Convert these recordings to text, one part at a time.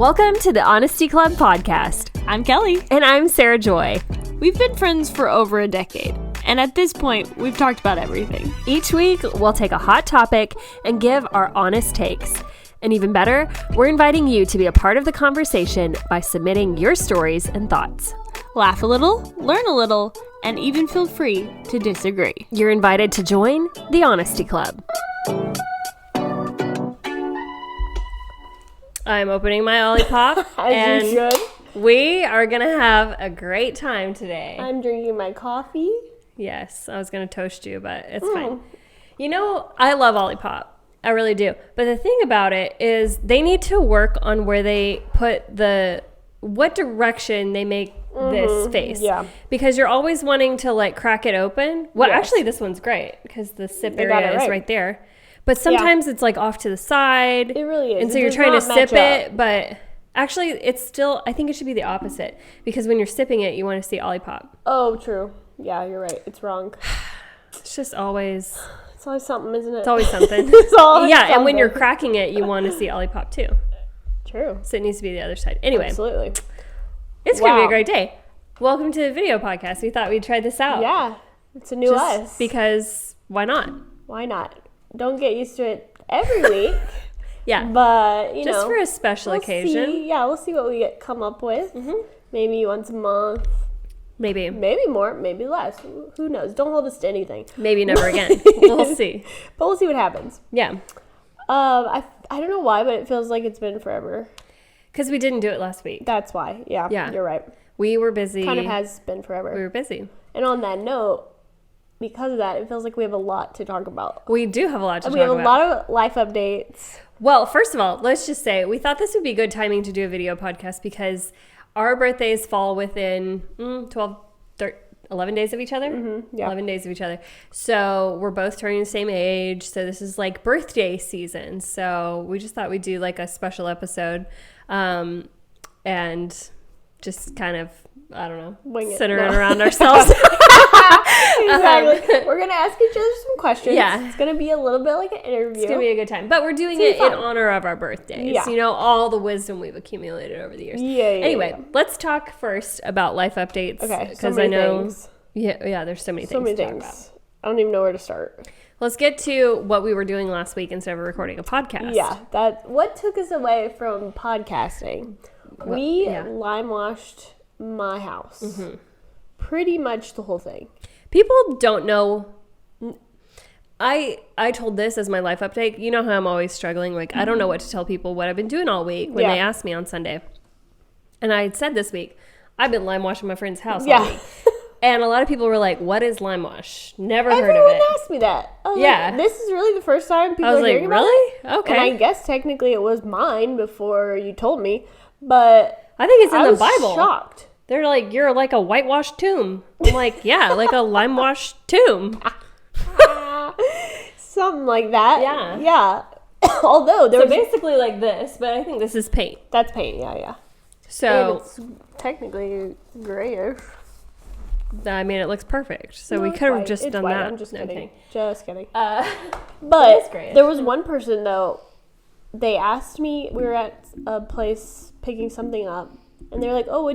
Welcome to the Honesty Club podcast. I'm Kelly. And I'm Sarah Joy. We've been friends for over a decade, and at this point, we've talked about everything. Each week, we'll take a hot topic and give our honest takes. And even better, we're inviting you to be a part of the conversation by submitting your stories and thoughts. Laugh a little, learn a little, and even feel free to disagree. You're invited to join the Honesty Club. I'm opening my Olipop, As you should. we are going to have a great time today. I'm drinking my coffee. Yes, I was going to toast you, but it's fine. You know, I love Olipop. I really do. But the thing about it is they need to work on where they put what direction they make this face. Yeah. Because you're always wanting to like crack it open. Well, Yes. actually this one's great because the sip They got area it is right. right there. But sometimes it's like off to the side. It really is. And so It you're does trying to not match sip it, up. but actually it's still, I think it should be the opposite. Because when you're sipping it, you want to see Olipop. Oh, true. Yeah, you're right. It's wrong. It's just always, It's always something, isn't it? it's always something. It's always Yeah, and when you're something. cracking it, you want to see Olipop too. True. So it needs to be the other side. Anyway, Absolutely. it's going to be a Wow. great day. Welcome to the video podcast. We thought we'd try this out. Yeah. It's a new Just us. because, why not? Why not? Don't get used to it every week, Yeah. but, you Just know. for a special we'll occasion. See. Yeah, we'll see what we come up with. Maybe once a month. Maybe. Maybe more, maybe less. Who knows? Don't hold us to anything. Maybe never again. We'll see. But we'll see what happens. Yeah. I don't know why, but it feels like it's been forever. Because we didn't do it last week. That's why. Yeah, Yeah. you're right. We were busy. Kind of has been forever. We were busy. And on that note, because of that, it feels like we have a lot to talk about. We do have a lot to We talk have a about. lot of life updates. Well, first of all, let's just say we thought this would be good timing to do a video podcast because our birthdays fall within 11 days of each other. yeah. 11 days of each other. So we're both turning the same age. So this is like birthday season. So we just thought we'd do like a special episode and just kind of, I don't know, Wing it. centering No. around ourselves. Exactly. We're going to ask each other some questions. Yeah. It's going to be a little bit like an interview. It's going to be a good time. But we're doing It's it gonna in be fun. honor of our birthdays. Yeah. You know, all the wisdom we've accumulated over the years. Yeah. Anyway, let's talk first about life updates. Okay. So Because many I know. things. Yeah, there's so many So things many to talk things. about. I don't even know where to start. Let's get to what we were doing last week instead of recording a podcast. Yeah. What took us away from podcasting? We lime washed my house. Pretty much the whole thing. People don't know. I told this as my life update. You know how I'm always struggling. Like, I don't know what to tell people what I've been doing all week when Yeah. they asked me on Sunday. And I had said this week, I've been lime washing my friend's house all Yeah. week. And a lot of people were like, what is lime wash? Never heard Everyone of it. asked me that. I was Yeah. like, this is really the first time people I was are like, hearing about it. really? Okay. And I guess technically it was mine before you told me, but I think it's in I the was Bible. shocked. They're like, you're like a whitewashed tomb. I'm like, yeah, like a lime washed tomb. Something like that. Yeah. Yeah. Although there So was basically like this, but I think this is paint. that's paint. Yeah. So, And it's technically grayish. I mean, it looks perfect. So No, we it's could have white. just It's done white. that. I'm just No, kidding. kidding. Just kidding. It But is grayish. there was one person though. They asked me. We were at a place picking something up, and they're like, "Oh,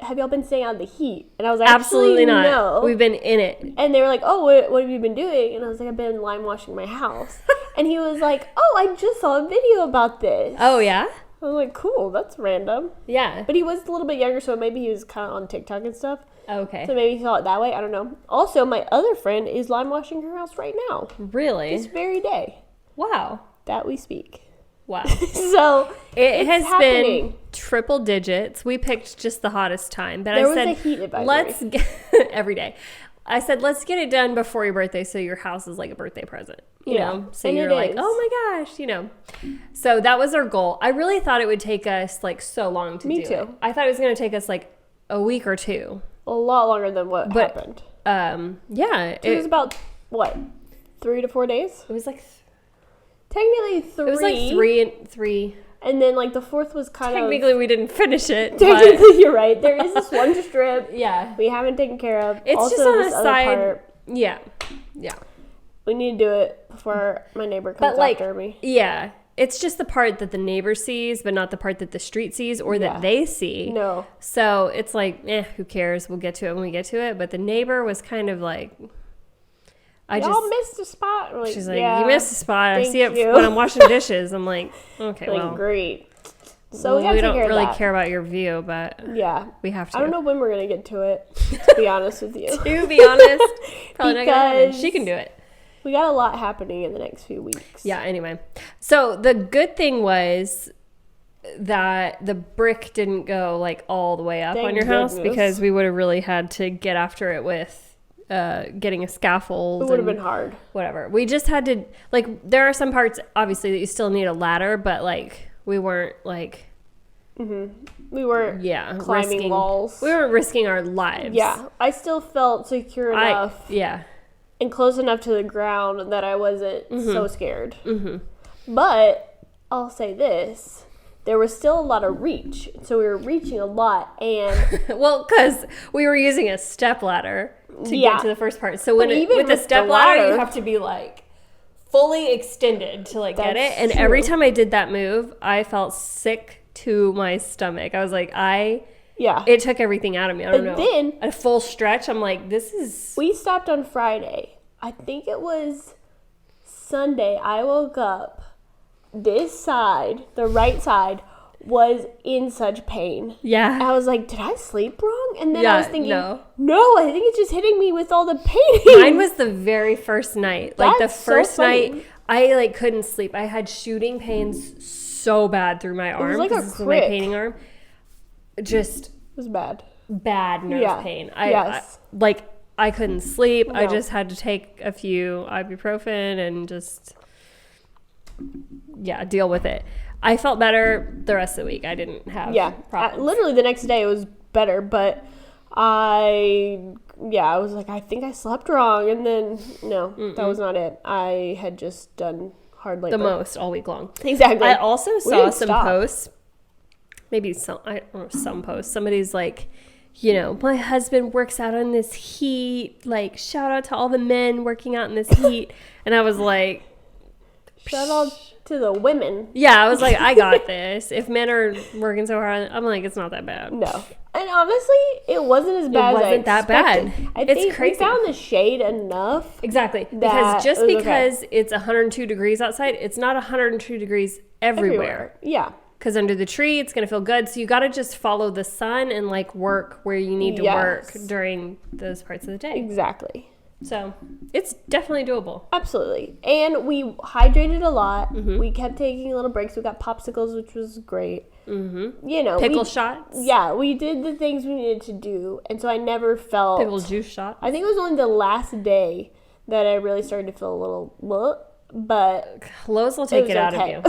have y'all been staying out of the heat?" And I was like, Absolutely not. No. We've been in it. And they were like, "Oh, what have you been doing?" And I was like, "I've been lime washing my house." And he was like, "Oh, I just saw a video about this." Oh, yeah? I was like, "Cool, that's random." Yeah. But he was a little bit younger, so maybe he was kind of on TikTok and stuff. Okay. So maybe he saw it that way. I don't know. Also, my other friend is lime washing her house right now, Really? this very day Wow. that we speak. Wow. So It it's has happening. been triple digits. We picked just the hottest time, but There I was said a heat advisory. let's get every day. I said let's get it done before your birthday, so your house is like a birthday present. You Yeah. know, so And you're it like, is. oh my gosh, you know. So that was our goal. I really thought it would take us like so long to Me do too. it. I thought it was going to take us like a week or two. a lot longer than what But- happened. Yeah, It was about what, 3 to 4 days? it was like Technically 3. it was like three. And then like the fourth was kind Technically, we didn't finish it. of. But Technically, you're right. There is this one strip yeah, we haven't taken care of. it's Also, just on this a other side. part, Yeah. we need to do it before my neighbor comes But like, after me. yeah, it's just the part that the neighbor sees, but not the part that the street sees or that they see. No. So it's like, who cares? We'll get to it when we get to it. But the neighbor was kind of like, Y'all missed a spot. Like, she's like, you missed a spot. I see it you. when I'm washing dishes. I'm like, okay, like, well. great. So we don't really care about your view, but we have to. I don't know when we're going to get to it, to be honest with you. To be honest, probably not gonna happen. She can do it. We got a lot happening in the next few weeks. Yeah, anyway. So the good thing was that the brick didn't go like all the way up on your house, because we would have really had to get after it with getting a scaffold. It would have been hard. Whatever. We just had to, like, there are some parts obviously that you still need a ladder, but like we weren't like we weren't climbing walls. We weren't risking our lives. Yeah. I still felt secure enough. And close enough to the ground that I wasn't so scared. But I'll say this. There was still a lot of reach. So we were reaching a lot. And well, because we were using a step ladder to get to the first part. So when with the step ladder, you have to be like fully extended to like get it. And every time I did that move, I felt sick to my stomach. I was like, it took everything out of me. I don't know. Then a full stretch, I'm like, this is... We stopped on Friday. I think it was Sunday. I woke up. This side, the right side, was in such pain. Yeah. I was like, did I sleep wrong? And then I was thinking, no, I think it's just hitting me with all the pain. Mine was the very first night. Like the first night, I like couldn't sleep. I had shooting pains so bad through my arm. It was like a crick. My painting arm. Just... It was bad. Bad nerve pain. I couldn't sleep. No. I just had to take a few ibuprofen and just, deal with it. I felt better the rest of the week. I didn't have problems. Literally the next day it was better, but I was like, I think I slept wrong. And then, no, that was not it. I had just done hard labor. The most all week long. Exactly. I also saw some posts. Maybe some posts. Somebody's like, my husband works out in this heat. Like, shout out to all the men working out in this heat. And I was like, shout out to the women. Yeah, I was like, I got this. If men are working so hard, I'm like, it's not that bad. No. And honestly, it wasn't as bad as I expected. That bad. I think crazy. We found the shade enough. Exactly. Because just because it's 102 degrees outside, it's not 102 degrees everywhere. Yeah. Because under the tree, it's going to feel good. So you got to just follow the sun and like work where you need to work during those parts of the day. Exactly. So it's definitely doable. Absolutely. And we hydrated a lot. We kept taking little breaks. We got popsicles, which was great. Pickle shots. Yeah, we did the things we needed to do. And so I never felt... Pickle juice shots. I think it was only the last day that I really started to feel a little... But... Lowe's will take it out of you.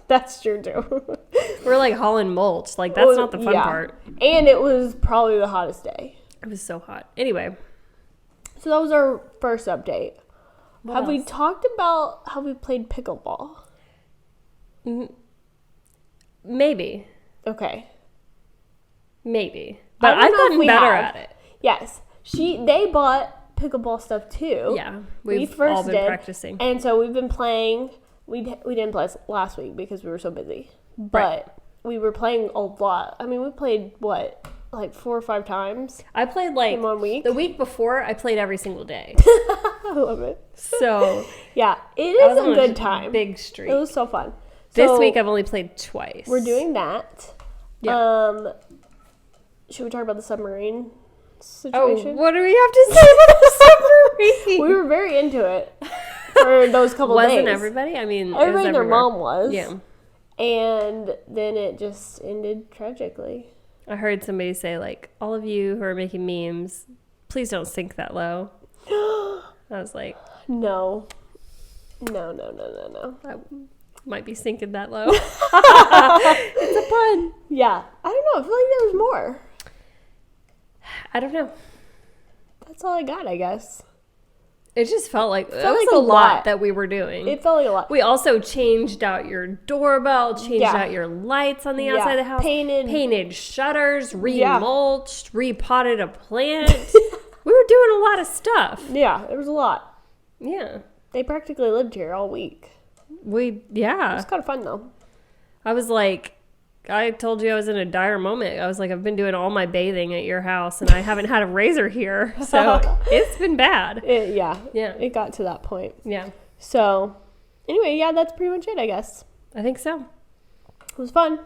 That's true, too. We're like hauling mulch. Like, that's not the fun part. And it was probably the hottest day. It was so hot. Anyway. So that was our first update. Have we talked about how we played pickleball? Maybe. Okay. Maybe. But I've gotten better at it. Yes. They bought pickleball stuff, too. Yeah. We've all been practicing. And so we've been playing... We didn't play last week because we were so busy. But we were playing a lot. I mean, we played, like 4 or 5 times? I played like... in 1 week? The week before, I played every single day. I love it. So... yeah, it is a good time. Big streak. It was so fun. This week, I've only played twice. We're doing that. Yeah. Should we talk about the submarine situation? Oh, what do we have to say about the submarine? We were very into it. For those couple days. Wasn't everybody? I mean, everybody and their mom was. Yeah. And then it just ended tragically. I heard somebody say, like, all of you who are making memes, please don't sink that low. I was like... No. I might be sinking that low. It's a pun. Yeah. I don't know. I feel like there was more. I don't know. That's all I got, I guess. It just felt like it was a lot that we were doing. It felt like a lot. We also changed out your doorbell, changed out your lights on the outside of the house, painted shutters, remulched, repotted a plant. We were doing a lot of stuff. Yeah, there was a lot. Yeah. They practically lived here all week. It was kind of fun, though. I was like, I told you I was in a dire moment. I was like, I've been doing all my bathing at your house, and I haven't had a razor here. So it's been bad. Yeah. It got to that point. Yeah. So anyway, that's pretty much it, I guess. I think so. It was fun.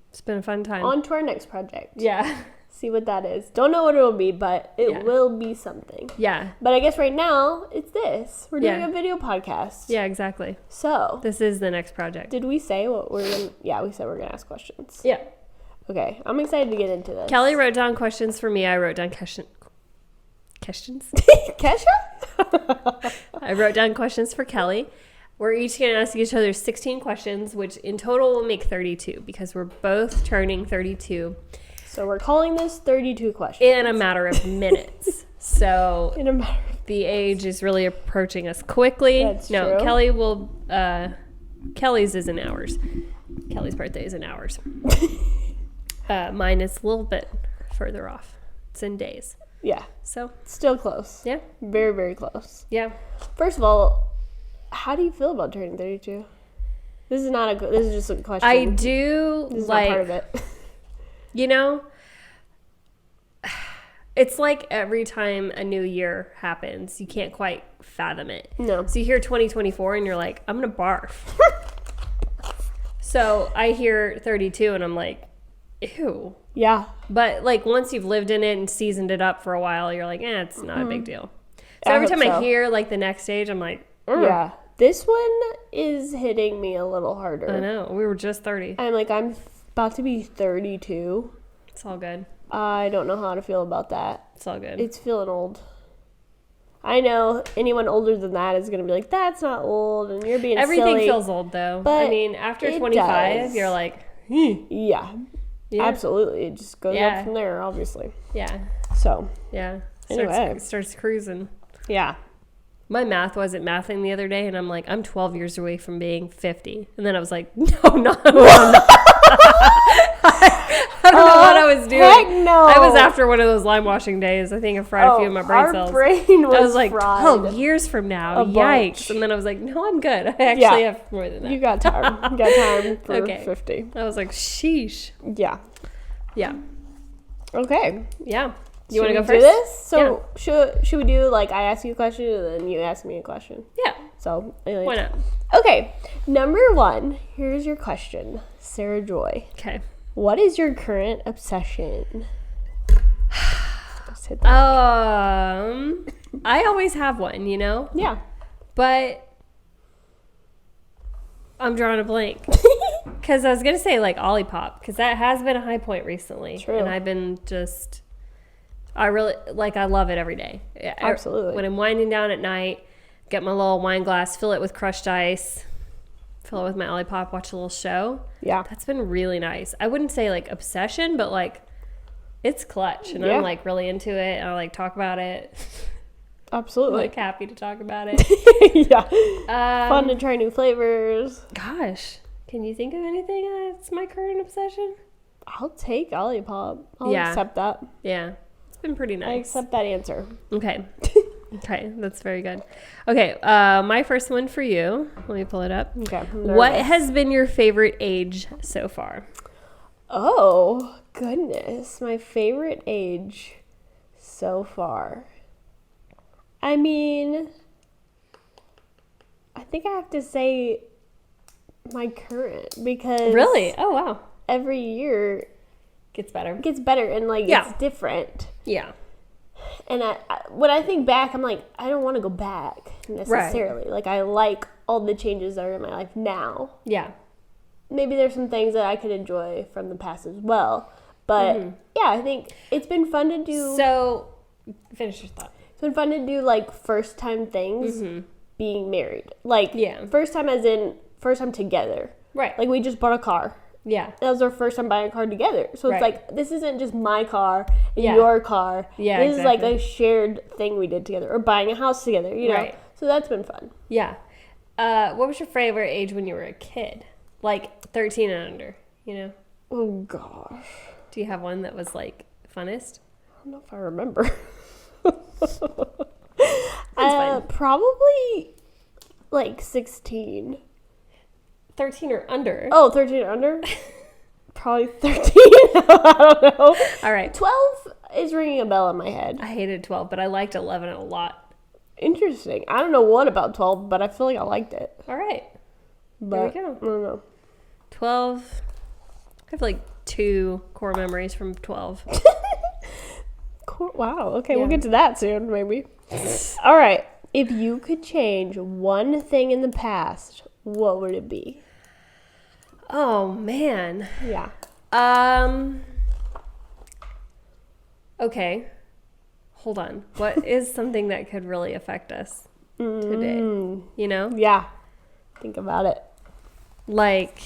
It's been a fun time. On to our next project. Yeah. See what that is. Don't know what it will be, but it will be something. Yeah. But I guess right now, it's this. We're doing a video podcast. Yeah, exactly. So. This is the next project. Did we say what we're going to... Yeah, we said we're going to ask questions. Yeah. Okay. I'm excited to get into this. Kelly wrote down questions for me. I wrote down questions. Kesha? I wrote down questions for Kelly. We're each going to ask each other 16 questions, which in total will make 32 because we're both turning 32. So we're calling this 32 questions. In a matter of minutes. So in a matter of the age is really approaching us quickly. That's no, true. Kelly will... Kelly's is in hours. Kelly's birthday is in hours. Mine is a little bit further off. It's in days. Yeah. So still close. Yeah. Very, very close. Yeah. First of all, how do you feel about turning 32? This is not a good... This is just a question. I do this is like... not part of it. You know, it's like every time a new year happens, you can't quite fathom it. No. So you hear 2024 and you're like, I'm going to barf. So I hear 32 and I'm like, ew. Yeah. But like once you've lived in it and seasoned it up for a while, you're like, it's not a big deal. So every time I hear like the next stage, I'm like, ugh. Yeah. This one is hitting me a little harder. I know. We were just 30. I'm like, I'm about to be 32. It's all good. I don't know how to feel about that. It's all good. It's feeling old. I know anyone older than that is going to be like, that's not old, and you're being Everything silly. feels old, though. But I mean, after 25, you're like, Yeah. Absolutely. It just goes up from there, obviously. Yeah. So. Yeah. Anyway. Starts cruising. Yeah. My math wasn't mathing the other day, and I'm like, I'm 12 years away from being 50. And then I was like, no, I'm not. I don't know what I was doing. Heck no. I was after one of those lime washing days. I think I fried a few of my brain cells. I was like, fried 12 years from now. Yikes. Bunch. And then I was like, no, I'm good. I actually have more than that. You got time. You got time for 50. I was like, sheesh. Yeah. Yeah. Okay. Yeah. You want to go first? Do this? So should we do like I ask you a question and then you ask me a question? Yeah. So why not? Okay. Number 1. Here's your question, Sarah Joy. Okay. What is your current obsession? I always have one, you know? Yeah. But I'm drawing a blank. Because I was going to say like Olipop, because that has been a high point recently. True. And I've been I love it every day. Absolutely. When I'm winding down at night, get my little wine glass, fill it with crushed ice, fill it with my Olipop, watch a little show. Yeah. That's been really nice. I wouldn't say like obsession, but like it's clutch. And I'm like really into it. And I like talk about it. Absolutely. I'm like happy to talk about it. Yeah. Fun to try new flavors. Gosh. Can you think of anything that's my current obsession? I'll take Olipop. I'll accept that. Yeah. It's been pretty nice. I accept that answer. Okay. Okay. That's very good. Okay. My first one for you. Let me pull it up. Okay. What has been your favorite age so far? Oh, goodness. My favorite age so far. I mean, I think I have to say my current because... Really? Oh, wow. Every year... Gets better. And, like, it's different. Yeah. And when I think back, I'm like, I don't want to go back necessarily. Right. Like, I like all the changes that are in my life now. Yeah. Maybe there's some things that I could enjoy from the past as well. But, yeah, I think it's been fun to do... So, finish your thought. It's been fun to do, like, first-time things being married. Like, first time as in first time together. Right. Like, we just bought a car. Yeah. That was our first time buying a car together. So it's like, this isn't just my car and your car. Yeah, This is like a shared thing we did together. Or buying a house together, you know? Right. So that's been fun. Yeah. What was your favorite age when you were a kid? Like 13 and under, you know? Oh, gosh. Do you have one that was, like, funnest? I don't know if I remember. Fine. Probably, like, 16. 13 or under. Oh, 13 or under? Probably 13. I don't know. All right. 12 is ringing a bell in my head. I hated 12, but I liked 11 a lot. Interesting. I don't know what about 12, but I feel like I liked it. All right. But there we go. I don't know. 12. I have like 2 core memories from 12. Cool. Wow. Okay, we'll get to that soon, maybe. All right. If you could change one thing in the past, what would it be? Oh, man. Yeah. Okay. Hold on. What is something that could really affect us today? You know? Yeah. Think about it. Like,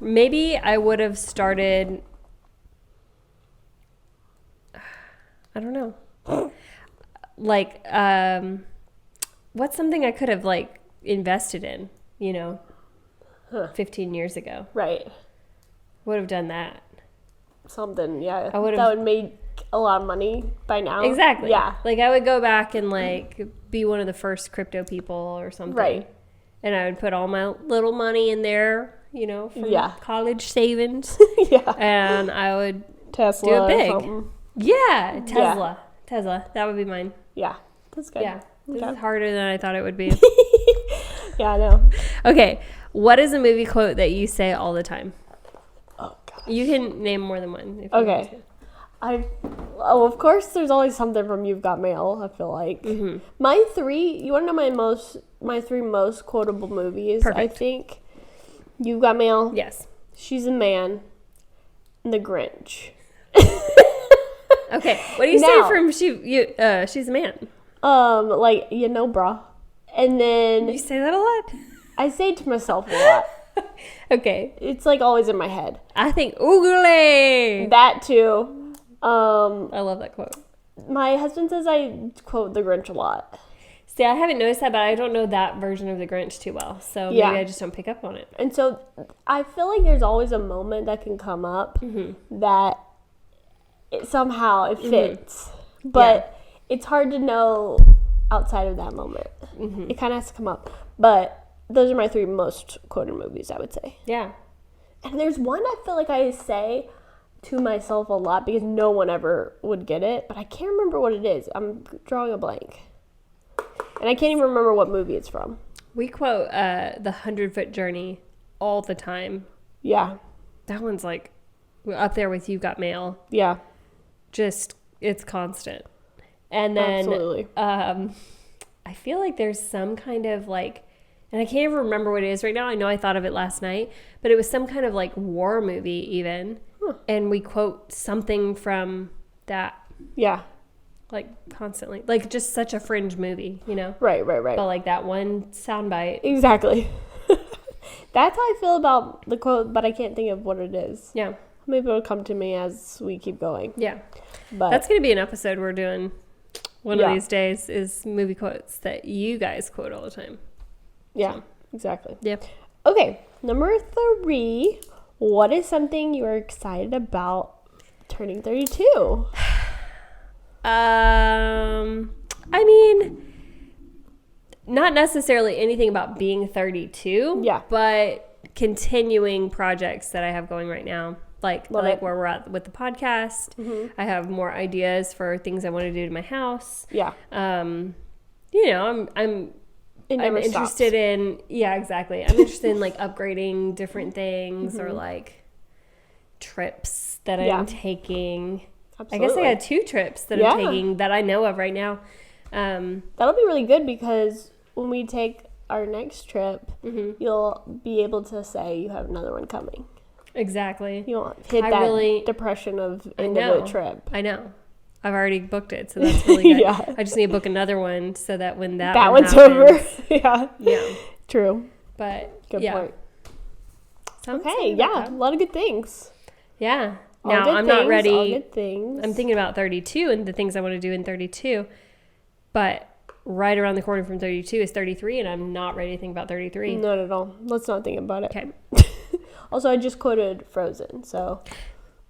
maybe I would have started, I don't know. Like, what's something I could have, like, invested in, 15 years ago? Right. Would have done that. Something, yeah. I would have. That would make a lot of money by now. Exactly. Yeah. Like, I would go back and, like, be one of the first crypto people or something. Right. And I would put all my little money in there, from college savings. Yeah. And I would Tesla do it big. Or something. Yeah, Tesla. Yeah. Tesla. That would be mine. Yeah. That's good. Yeah. This is harder than I thought it would be. Yeah, I know. Okay. What is a movie quote that you say all the time? Oh, gosh. You can name more than one. If you want to. Of course, there's always something from You've Got Mail, I feel like. Mm-hmm. My 3, you want to know my 3 most quotable movies? Perfect. I think You've Got Mail. Yes. She's a Man. And The Grinch. Okay. What do you say from She's a Man? Like, brah. And then... You say that a lot? I say it to myself a lot. Okay. It's, like, always in my head. I think Oogly. That, too. I love that quote. My husband says I quote The Grinch a lot. See, I haven't noticed that, but I don't know that version of The Grinch too well. So maybe I just don't pick up on it. And so I feel like there's always a moment that can come up that somehow it fits. Mm-hmm. But it's hard to know outside of that moment. Mm-hmm. It kind of has to come up. But those are my 3 most quoted movies, I would say. Yeah. And there's one I feel like I say to myself a lot because no one ever would get it, but I can't remember what it is. I'm drawing a blank. And I can't even remember what movie it's from. We quote the 100-Foot Journey all the time. Yeah. That one's like up there with You've Got Mail. Yeah. Just, it's constant. And then absolutely. I feel like there's some kind of like, and I can't even remember what it is right now. I know I thought of it last night, but it was some kind of like war movie even. Huh. And we quote something from that. Yeah. Like constantly. Like just such a fringe movie, Right. But like that one soundbite. Exactly. That's how I feel about the quote, but I can't think of what it is. Yeah. Maybe it'll come to me as we keep going. Yeah. But that's going to be an episode we're doing one of these days is movie quotes that you guys quote all the time. Yeah, exactly. Yeah. Okay, number 3. What is something you are excited about turning 32? I mean, not necessarily anything about being 32. Yeah. But continuing projects that I have going right now. Like where we're at with the podcast. Mm-hmm. I have more ideas for things I want to do to my house. Yeah. I'm interested in exactly. I'm interested in like upgrading different things or like trips that I'm taking. Absolutely. I guess I got 2 trips that I'm taking that I know of right now. That'll be really good because when we take our next trip, you'll be able to say you have another one coming. Exactly. You won't hit that depression of end of the trip. I know. I've already booked it, so that's really good. Yeah. I just need to book another one so that when that one's happens, over. Yeah. True. But good point. Okay, a lot of good things. Yeah. Now I'm not ready. All good things. I'm thinking about 32 and the things I want to do in 32. But right around the corner from 32 is 33, and I'm not ready to think about 33. Not at all. Let's not think about it. Okay. Also, I just quoted Frozen, so.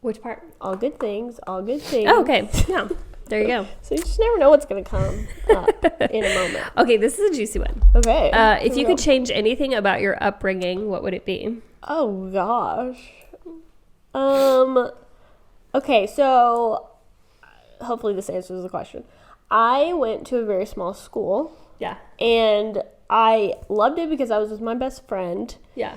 Which part? All good things, all good things. Oh, okay. Yeah. There you go. So you just never know what's going to come up in a moment. Okay, this is a juicy one. Okay. If you could change anything about your upbringing, what would it be? Oh, gosh. Okay, so hopefully this answers the question. I went to a very small school. Yeah. And I loved it because I was with my best friend. Yeah.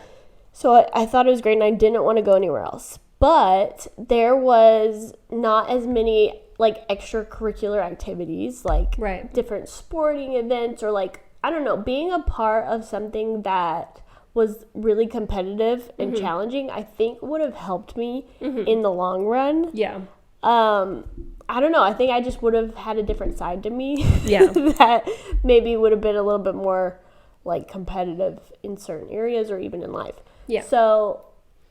So I thought it was great, and I didn't want to go anywhere else. But there was not as many, like, extracurricular activities, like different sporting events, or, like, I don't know, being a part of something that was really competitive and challenging, I think would have helped me in the long run. Yeah. I don't know. I think I just would have had a different side to me. Yeah. That maybe would have been a little bit more, like, competitive in certain areas or even in life. Yeah. So,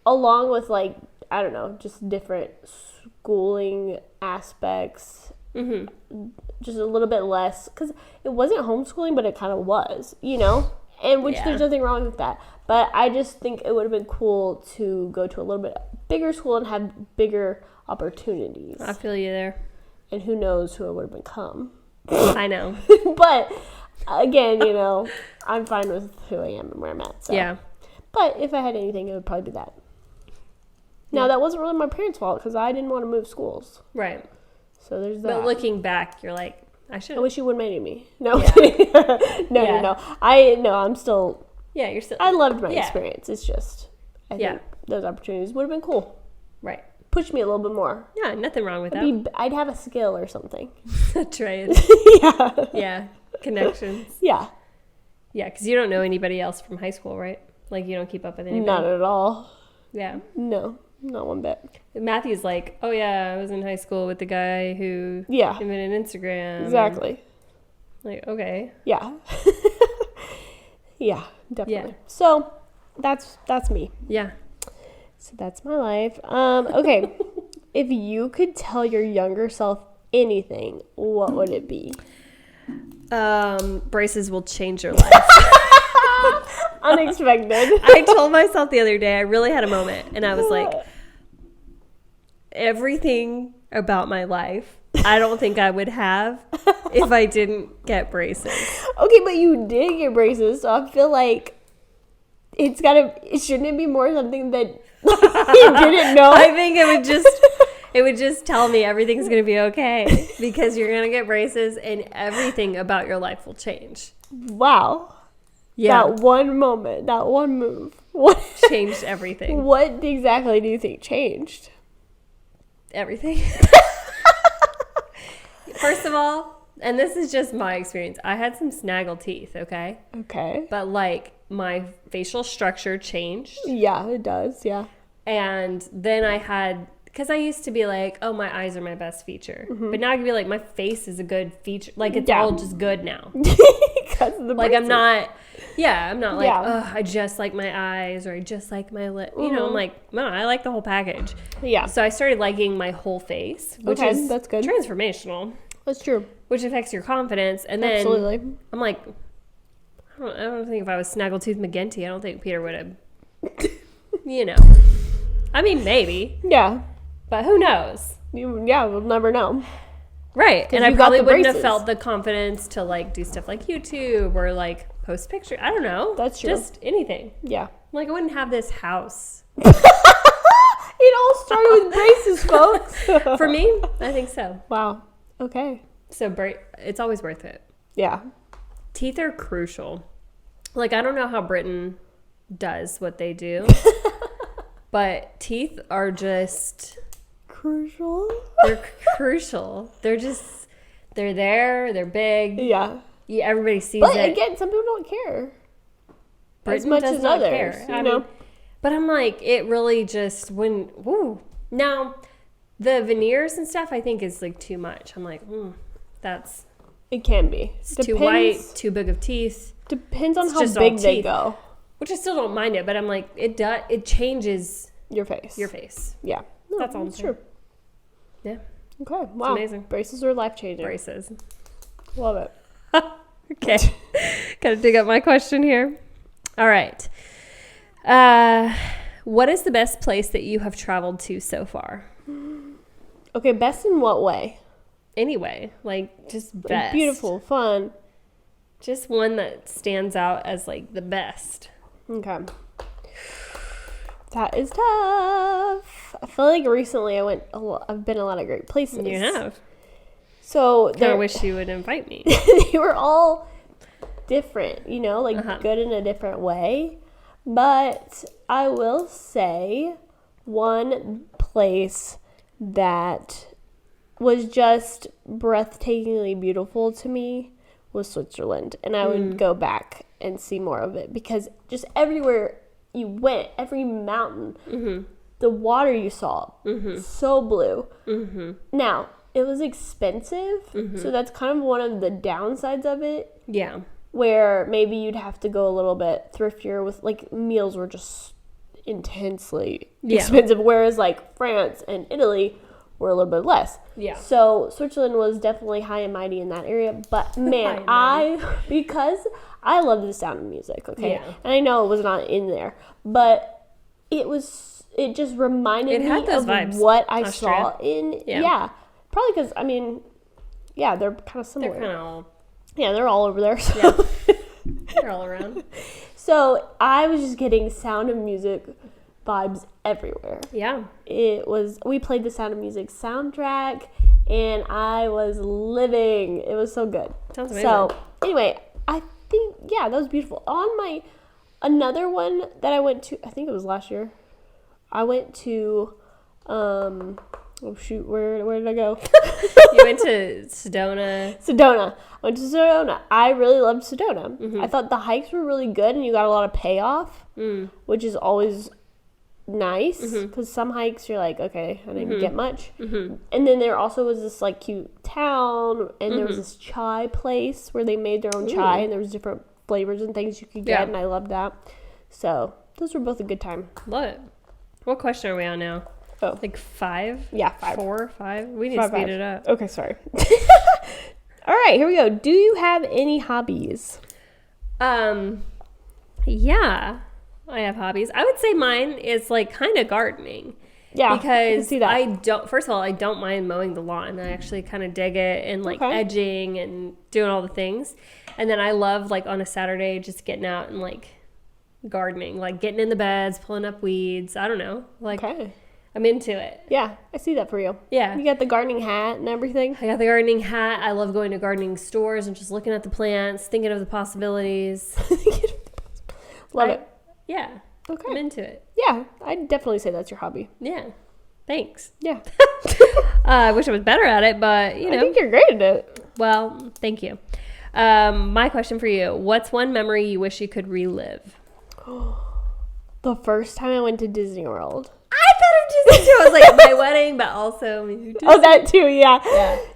along with, like, I don't know, just different schooling aspects, just a little bit less, because it wasn't homeschooling, but it kind of was, you know? And which there's nothing wrong with that. But I just think it would have been cool to go to a little bit bigger school and have bigger opportunities. I feel you there. And who knows who it would have become. I know. But, again, you know, I'm fine with who I am and where I'm at. So. Yeah. But if I had anything, it would probably be that. Now, that wasn't really my parents' fault because I didn't want to move schools. Right. So there's that. But looking back, you're like, I should. I wish you wouldn't have made me. No. Yeah. No. I'm still. Yeah, you're still. I loved my experience. It's just, I think those opportunities would have been cool. Right. Push me a little bit more. Yeah, nothing wrong with that. I'd have a skill or something. A trade. Yeah. Yeah. Connections. Yeah. Yeah, because you don't know anybody else from high school, right? Like, you don't keep up with anybody. Not at all. Yeah. No, not one bit. Matthew's like, oh, yeah, I was in high school with the guy who invented Instagram. Exactly. And like, okay. Yeah. Yeah, definitely. Yeah. So, that's me. Yeah. So that's my life. Okay. If you could tell your younger self anything, what would it be? Braces will change your life. Unexpected. I told myself the other day, I really had a moment, and I was like, everything about my life, I don't think I would have if I didn't get braces. Okay, but you did get braces, so I feel like shouldn't it be more something that you didn't know? I think it would just tell me everything's going to be okay because you're going to get braces and everything about your life will change. Wow. Yeah. That one moment, that one move. What changed everything? What exactly do you think changed? Everything. First of all, and this is just my experience, I had some snaggle teeth, okay? Okay. But, like, my facial structure changed. Yeah, it does, yeah. And then I had, because I used to be like, oh, my eyes are my best feature. Mm-hmm. But now I can be like, my face is a good feature. Like, it's all just good now. Because of the braces. I'm not like, oh, I just like my eyes or I just like my lip. Mm-hmm. You know, I'm like, no, I like the whole package. Yeah. So I started liking my whole face, which is that's good. Transformational. That's true. Which affects your confidence. And then absolutely. I'm like, I don't think if I was Snaggletooth McGinty, I don't think Peter would have, you know. I mean, maybe. Yeah. But who knows? We'll never know. Right. And I probably wouldn't have felt the confidence to, like, do stuff like YouTube or, like, post pictures. I don't know. That's true. Just anything. Yeah. Like, I wouldn't have this house. It all started with braces, folks. For me, I think so. Wow. Okay. So, it's always worth it. Yeah. Teeth are crucial. Like, I don't know how Britain does what they do. But teeth are just... crucial? They're crucial. They're there. They're big. Yeah. Everybody sees but it. But again, some people don't care. Britain as much does as not others. Care. I know. But I'm like, it really just Now, the veneers and stuff, I think is like too much. I'm like, that's. It can be. It's too white, too big of teeth. Depends on how big they go. Which I still don't mind it, but I'm like, it changes your face. Yeah. No, that's all. That's true. Yeah. Okay. Wow. It's amazing. Braces are life changing. Braces. Love it. Okay. Gotta dig up my question here. All right. What is the best place that you have traveled to so far? Okay, best in what way? anyway. Like, just best. Beautiful, fun. Just one that stands out as, like, the best. Okay. That is tough. I feel like recently I've been a lot of great places. You have. So I wish you would invite me. They were all different, you know, like good in a different way. But I will say one place that was just breathtakingly beautiful to me was Switzerland. And I would go back and see more of it because just everywhere you went, every mountain, the water you saw, so blue. Now, it was expensive, so that's kind of one of the downsides of it. Yeah. Where maybe you'd have to go a little bit thriftier with, like, meals were just intensely expensive, whereas, like, France and Italy were a little bit less. Yeah. So Switzerland was definitely high and mighty in that area, but man, because I love the Sound of Music, okay? Yeah. And I know it was not in there, but it just reminded me of vibes. What I saw in, probably because, I mean, they're kind of similar. They're kind of they're all over there. So. Yeah. They're all around. So I was just getting Sound of Music vibes everywhere. Yeah. We played the Sound of Music soundtrack, and I was living. It was so good. Sounds amazing. So anyway, I think, that was beautiful. Another one that I went to, I think it was last year, I went to, oh shoot, where did I go? You went to Sedona. I went to Sedona. I really loved Sedona. I thought the hikes were really good and you got a lot of payoff, which is always nice because some hikes you're like, okay, I didn't get much. And then there also was this like cute town and there was this chai place where they made their own chai and there was different flavors and things you could get and I loved that. So those were both a good time. Love it. What question are we on now? Oh. Like 5? Yeah, 5. 4, 5? We need to speed it up. Okay, sorry. All right, here we go. Do you have any hobbies? Yeah, I have hobbies. I would say mine is like kind of gardening. Yeah, because I don't. First of all, I don't mind mowing the lawn. I actually kind of dig it and like edging and doing all the things. And then I love like on a Saturday just getting out and like gardening, like getting in the beds, pulling up weeds. I don't know, like. Okay. I'm into it. Yeah, I see that for you. Yeah. You got the gardening hat and everything? I got the gardening hat. I love going to gardening stores and just looking at the plants, thinking of the possibilities. Love it. Yeah. Okay. I'm into it. Yeah, I'd definitely say that's your hobby. Yeah. Thanks. Yeah. I wish I was better at it, but, you know. I think you're great at it. Well, thank you. My question for you. What's one memory you wish you could relive? The first time I went to Disney World. I thought of Disney too. I was like, my wedding, but also Disney. Oh, that too, yeah.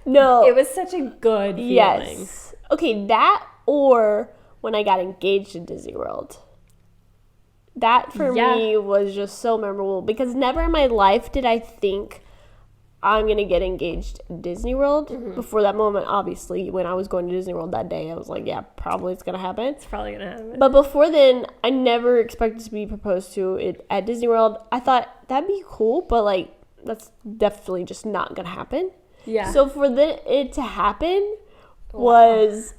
No. It was such a good feeling. Yes. Okay, that or when I got engaged in Disney World. That for me was just so memorable because never in my life did I think I'm going to get engaged in Disney World. Before that moment, obviously, when I was going to Disney World that day, I was like, yeah, probably it's going to happen. It's probably going to happen. But before then, I never expected to be proposed to at Disney World. I thought that'd be cool, but like, that's definitely just not going to happen. Yeah. So for it to happen was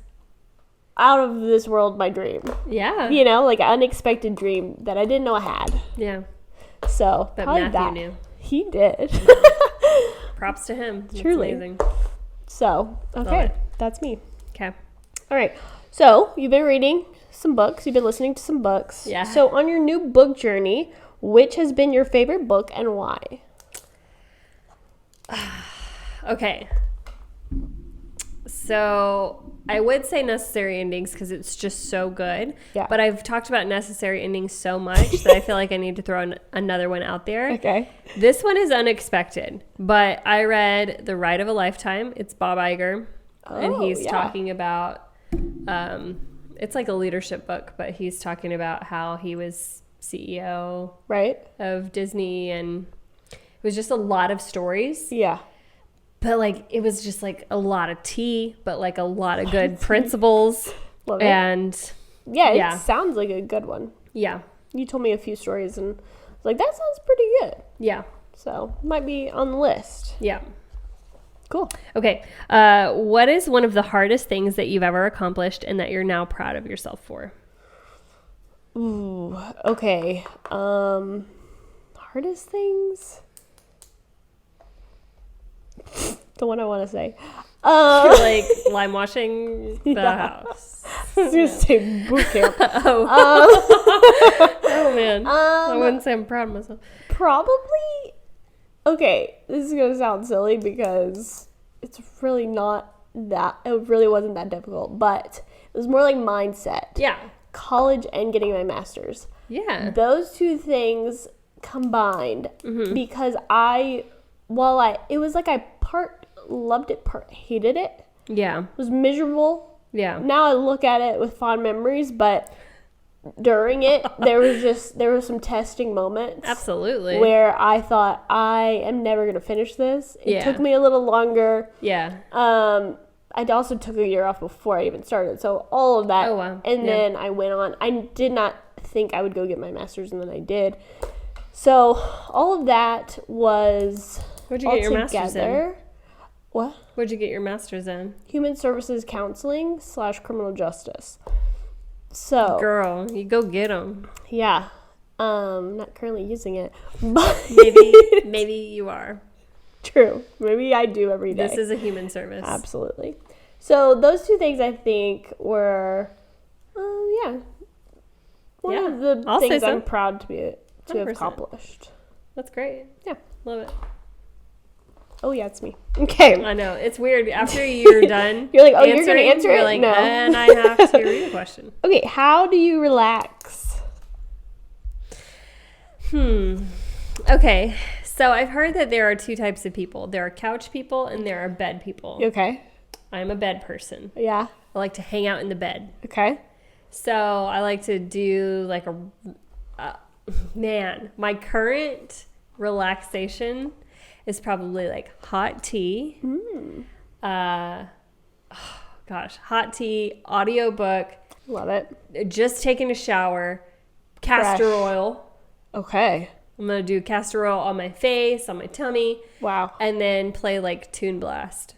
out of this world my dream. Yeah. You know, like an unexpected dream that I didn't know I had. Yeah. So, but Matthew knew. He did. Props to him. Truly. Amazing. So, okay. That's me. Okay. All right. So, you've been reading some books. You've been listening to some books. Yeah. So, on your new book journey, which has been your favorite book and why? Okay. So, I would say Necessary Endings because it's just so good. Yeah. But I've talked about Necessary Endings so much that I feel like I need to throw another one out there. Okay. This one is unexpected, but I read The Ride of a Lifetime. It's Bob Iger, and he's talking about, it's like a leadership book, but he's talking about how he was CEO of Disney, and it was just a lot of stories. Yeah. But, like, it was just, like, a lot of tea, but, like, a lot of good principles. Love it. And, it sounds like a good one. Yeah. You told me a few stories, and I was like, that sounds pretty good. Yeah. So, might be on the list. Yeah. Cool. Okay. What is one of the hardest things that you've ever accomplished and that you're now proud of yourself for? Ooh, okay. Hardest things? The one I want to say. Like lime washing the house. I was going to say boot camp. Oh, man. I wouldn't say I'm proud of myself. Probably. Okay, this is going to sound silly because it's really not that, it really wasn't that difficult, but it was more like mindset. Yeah. College and getting my master's. Yeah. Those two things combined because it was like I part loved it, part hated it. Yeah. It was miserable. Yeah. Now I look at it with fond memories, but during it, there were some testing moments. Absolutely. Where I thought, I am never going to finish this. It took me a little longer. Yeah. I also took a year off before I even started. So all of that. Oh, wow. And then I went on. I did not think I would go get my master's, and then I did. So all of that was Where'd you get your master's in? What? Where'd you get your master's in? Human Services Counseling / Criminal Justice. So, girl, you go get them. Yeah. Not currently using it, but maybe you are. True. Maybe I do every day. This is a human service. Absolutely. So those two things I think were, one of the things I'm proud to have accomplished. That's great. Yeah. Love it. Oh, yeah, it's me. Okay. I know. It's weird. After you're done, you're like, oh, you're going to answer it? You're like, no. And I have to read a question. Okay. How do you relax? Okay. So I've heard that there are two types of people. There are couch people and there are bed people. Okay. I'm a bed person. Yeah. I like to hang out in the bed. Okay. So I like to do like my current relaxation is probably like hot tea. Hot tea, audiobook. Love it. Just taking a shower, castor oil. Okay. I'm going to do castor oil on my face, on my tummy. Wow. And then play like Toon Blast.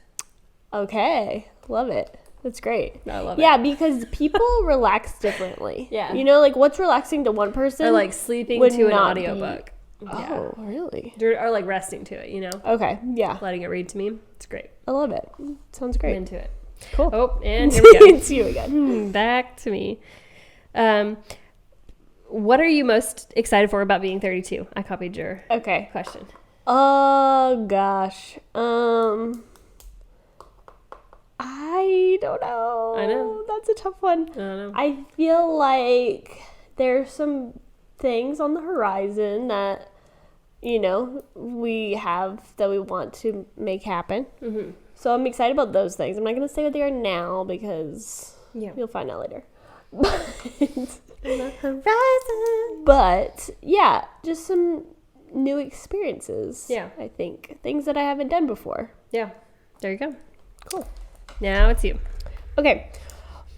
Okay. Love it. That's great. I love it. Yeah, because people relax differently. Yeah. You know, like what's relaxing to one person? Or like sleeping to an audiobook. Oh, really? Or like resting to it, you know? Okay, yeah. Letting it read to me. It's great. I love it. Sounds great. I'm into it. Cool. Oh, and here we go. It's you again. Back to me. What are you most excited for about being 32? I copied your question. Oh, gosh. I don't know. I know. That's a tough one. I don't know. I feel like there's some things on the horizon that, you know, we want to make happen. Mm-hmm. So I'm excited about those things. I'm not going to say what they are now because you'll find out later. But yeah, just some new experiences. Yeah. I think. Things that I haven't done before. Yeah. There you go. Cool. Now it's you. Okay.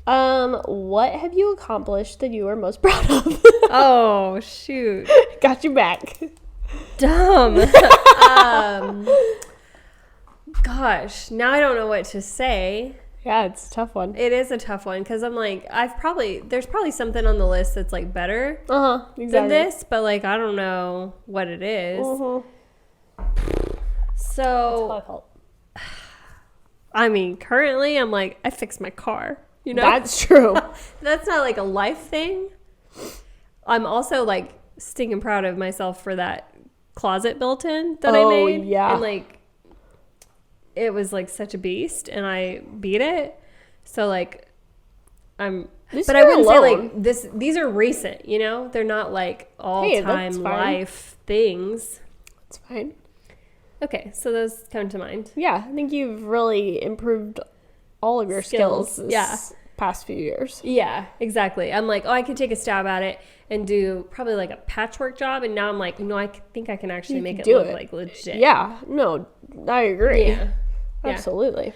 What have you accomplished that you are most proud of? Oh, shoot. Got you back. Dumb. Gosh, now I don't know what to say. Yeah, it's a tough one. It is a tough one because I'm like, there's probably something on the list that's like better exactly. than this, but like, I don't know what it is. Mm-hmm. So, that's how I felt. I mean, currently I'm like, I fixed my car, you know? That's true. That's not like a life thing. I'm also like stinking proud of myself for that closet built in that I made. Yeah. And like, it was like such a beast and I beat it. So like, but I wouldn't say like these are recent, you know? They're not like all-time life things. It's fine. Okay, so those come to mind. Yeah, I think you've really improved all of your skills this past few years. Yeah, exactly. I'm like, I could take a stab at it and do probably like a patchwork job. And now I'm like, no, I think I can actually make it look like legit. Yeah, no, I agree. Yeah. Absolutely.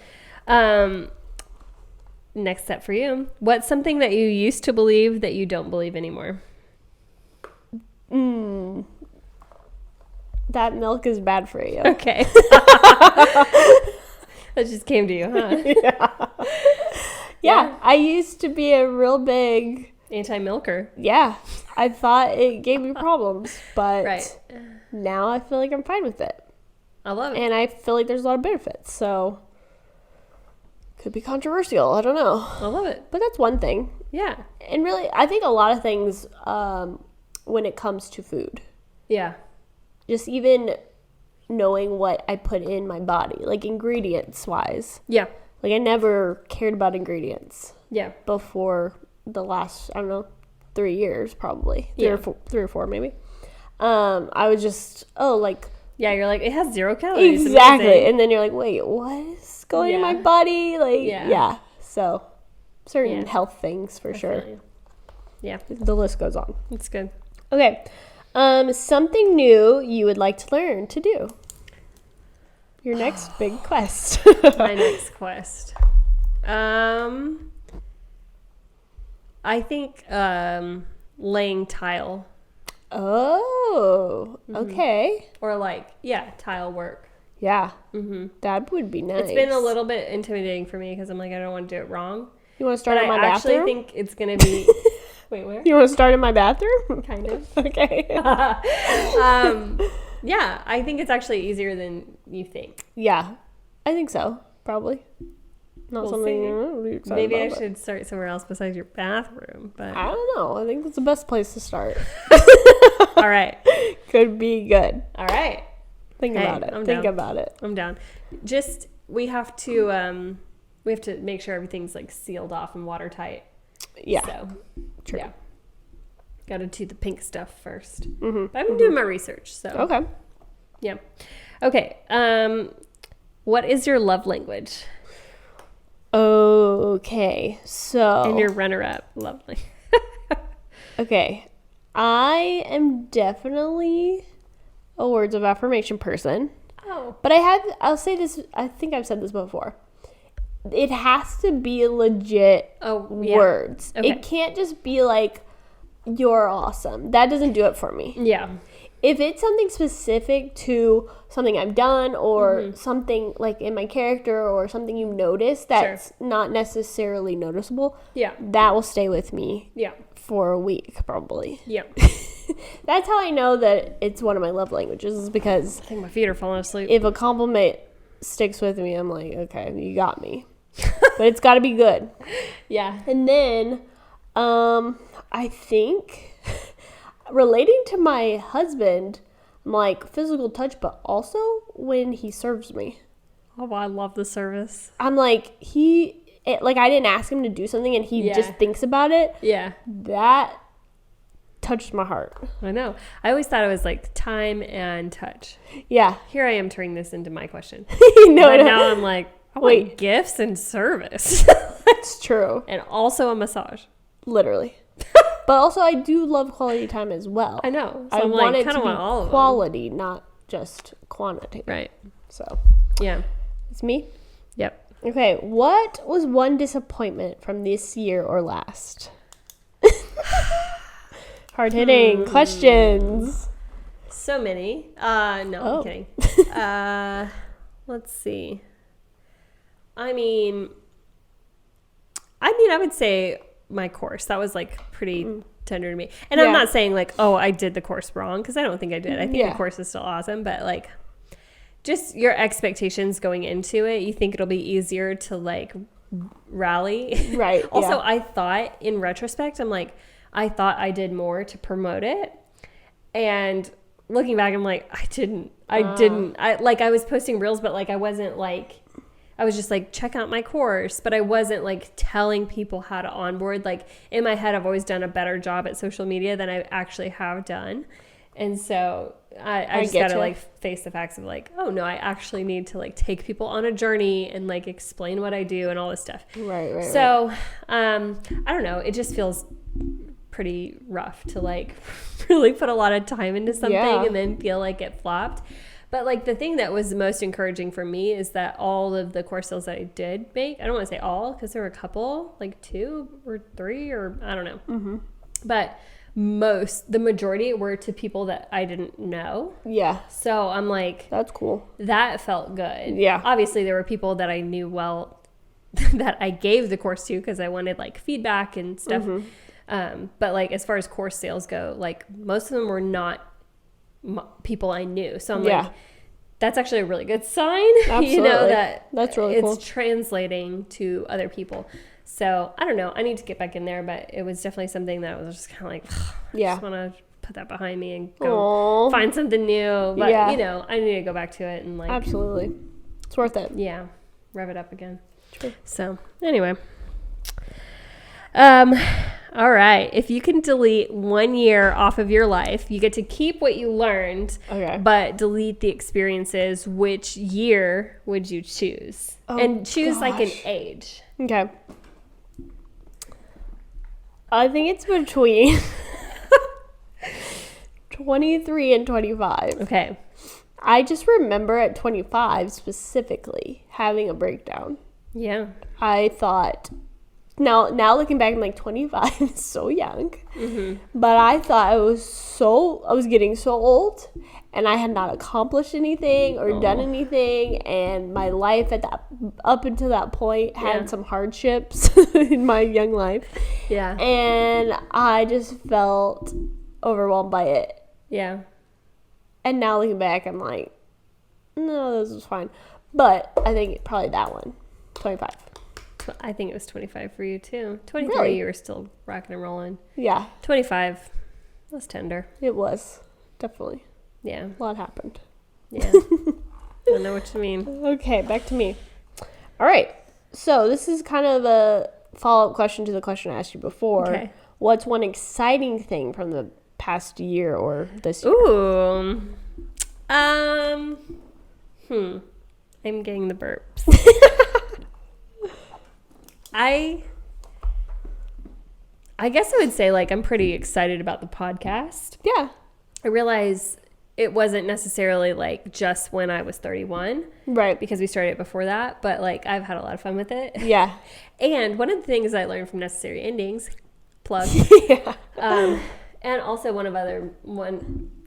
Next step for you. What's something that you used to believe that you don't believe anymore? That milk is bad for you. Okay. That just came to you, huh? Yeah. I used to be a real big anti-milker. Yeah. I thought it gave me problems, but right. Now I feel like I'm fine with it. I love it. And I feel like there's a lot of benefits, so could be controversial. I don't know. I love it. But that's one thing. Yeah. And really, I think a lot of things when it comes to food. Yeah. Just even knowing what I put in my body, like ingredients-wise. Yeah. Like I never cared about ingredients. Yeah. Before the last, I don't know, 3 years probably. Three or four maybe. I was just, yeah, you're like, it has 0 calories. Exactly. Amazing. And then you're like, wait, what is going in my body? Like, yeah. So, certain health things for sure. Yeah. The list goes on. It's good. Okay. Something new you would like to learn to do. Your next big quest. My next quest. I think laying tile. Oh, okay. Or tile work. Yeah. That would be nice. It's been a little bit intimidating for me because I'm like, I don't want to do it wrong. You want to start in my bathroom? I actually think it's going to be... Wait, where? You want to start in my bathroom? Kind of. Okay. Yeah, I think it's actually easier than you think. Yeah, I think so. Probably. Not something you're really excited Maybe about, I should start somewhere else besides your bathroom. But I don't know. I think that's the best place to start. All right. Could be good. All right. Think about it. Think about it. I'm down. Just we have to make sure everything's like sealed off and watertight. Yeah. So true. Yeah. Got to do the pink stuff first. But I've been doing my research. So okay. Yeah. Okay. What is your love language? Okay. So. And your runner-up. Lovely. Okay. I am definitely a words of affirmation person. Oh. But I'll say this, I think I've said this before. It has to be legit words. Okay. It can't just be like, you're awesome. That doesn't do it for me. Yeah. If it's something specific to something I've done or something like in my character or something you notice that's not necessarily noticeable, that will stay with me for a week probably. Yeah. That's how I know that it's one of my love languages, is because I think my feet are falling asleep. If a compliment sticks with me, I'm like, okay, you got me. But it's got to be good. Yeah. And then I think relating to my husband, I'm like physical touch, but also when he serves me. Oh, I love the service. I'm like, I didn't ask him to do something and he just thinks about it. Yeah. That touched my heart. I know. I always thought it was like time and touch. Yeah. Here I am turning this into my question. No. Now I'm like, I want gifts and service. That's true. And also a massage. Literally. But also I do love quality time as well. I know. So I I'm want like, it to be all of quality, not just quantity. Right. So. Yeah. It's me? Yep. Okay. What was one disappointment from this year or last? Hard-hitting questions. So many. No, I'm kidding. Let's see. I mean, I would say my course. That was like pretty tender to me. And I'm not saying like, oh, I did the course wrong, because I don't think I did. I think the course is still awesome, but like just your expectations going into it, you think it'll be easier to like rally. Right. Also, I thought in retrospect, I thought I did more to promote it. And looking back, I'm like, I didn't. I was posting reels, but like I wasn't like, I was just like, check out my course, but I wasn't like telling people how to onboard. Like in my head, I've always done a better job at social media than I actually have done. And so I just got to like face the facts of like, oh no, I actually need to like take people on a journey and like explain what I do and all this stuff. Right. So, I don't know. It just feels pretty rough to like really put a lot of time into something and then feel like it flopped. But like the thing that was the most encouraging for me is that all of the course sales that I did make, I don't want to say all because there were a couple, like 2 or 3 or I don't know. But the majority were to people that I didn't know. Yeah. So I'm like, that's cool. That felt good. Yeah. Obviously, there were people that I knew well that I gave the course to because I wanted like feedback and stuff. But like as far as course sales go, like most of them were not people I knew. So I'm like, that's actually a really good sign. Absolutely. You know, that's really cool. It's translating to other people. So I don't know. I need to get back in there, but it was definitely something that I was just kind of like, I just want to put that behind me and go find something new. But you know, I need to go back to it and like, absolutely, it's worth it. Yeah, rev it up again. True. So anyway, all right. If you can delete 1 year off of your life, you get to keep what you learned, but delete the experiences. Which year would you choose? And choose like an age. Okay. I think it's between 23 and 25. Okay. I just remember at 25 specifically having a breakdown. Yeah. I thought, now looking back, I'm like 25 is so young. But I thought I was getting so old and I had not accomplished anything or done anything, and my life up until that point had some hardships in my young life. Yeah. And I just felt overwhelmed by it. Yeah. And now looking back, I'm like, no, this was fine. But I think probably that one, 25. I think it was 25 for you too. 23, really? You were still rocking and rolling. Yeah. 25 was tender. It was, definitely. Yeah. A lot happened. Yeah. I know what you mean. Okay, back to me. All right. So this is kind of a follow-up question to the question I asked you before. Okay. What's one exciting thing from the past year or this year? Ooh. I'm getting the burps. I guess I would say like I'm pretty excited about the podcast. Yeah. I realize it wasn't necessarily like just when I was 31. Right. Because we started it before that, but like I've had a lot of fun with it. Yeah. And one of the things I learned from Necessary Endings, plug. Yeah. And also one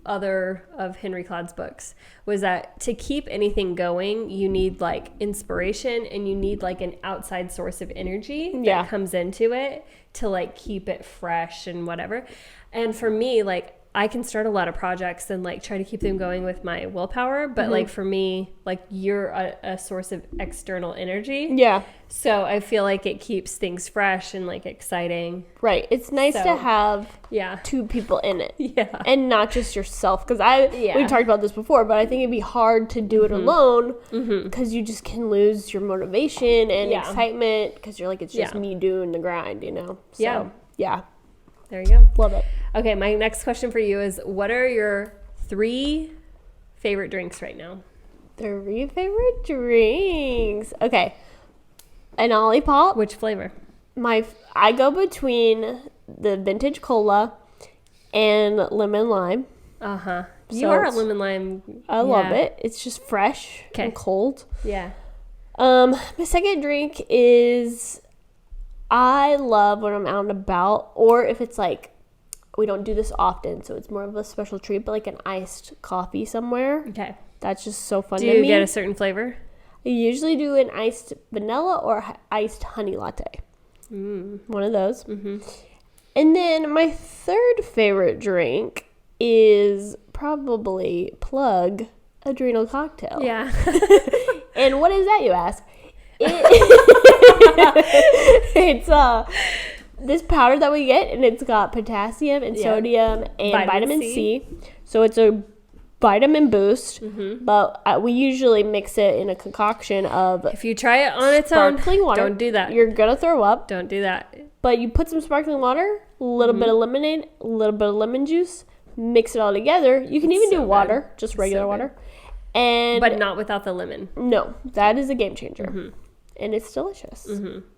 other of Henry Cloud's books was that to keep anything going, you need like inspiration and you need like an outside source of energy that comes into it to like keep it fresh and whatever. And for me, like I can start a lot of projects and like try to keep them going with my willpower, but like for me, like you're a source of external energy. Yeah. So I feel like it keeps things fresh and like exciting. Right. It's nice to have two people in it. Yeah. And not just yourself. Because we talked about this before, but I think it'd be hard to do it alone because you just can lose your motivation and excitement because you're like, it's just me doing the grind, you know? So, yeah. There you go. Love it. Okay, my next question for you is, what are your 3 favorite drinks right now? 3 favorite drinks. Okay. An Olipop. Which flavor? I go between the vintage cola and lemon lime. Uh-huh. You are a lemon lime. I love it. It's just fresh and cold. Yeah. My second drink is, I love when I'm out and about, or if it's like, we don't do this often, so it's more of a special treat, but like an iced coffee somewhere. Okay. That's just so fun to me. Do you get a certain flavor? I usually do an iced vanilla or iced honey latte. One of those. And then my third favorite drink is probably Plug Adrenal Cocktail. Yeah. And what is that, you ask? It's this powder that we get, and it's got potassium and sodium and vitamin C. So it's a vitamin boost, but we usually mix it in a concoction of, if you try it on its own, sparkling water. Don't do that. You're gonna throw up. Don't do that. But you put some sparkling water, a little bit of lemonade, a little bit of lemon juice, mix it all together. You can even do water, just regular water. But not without the lemon. No, that is a game changer. And it's delicious.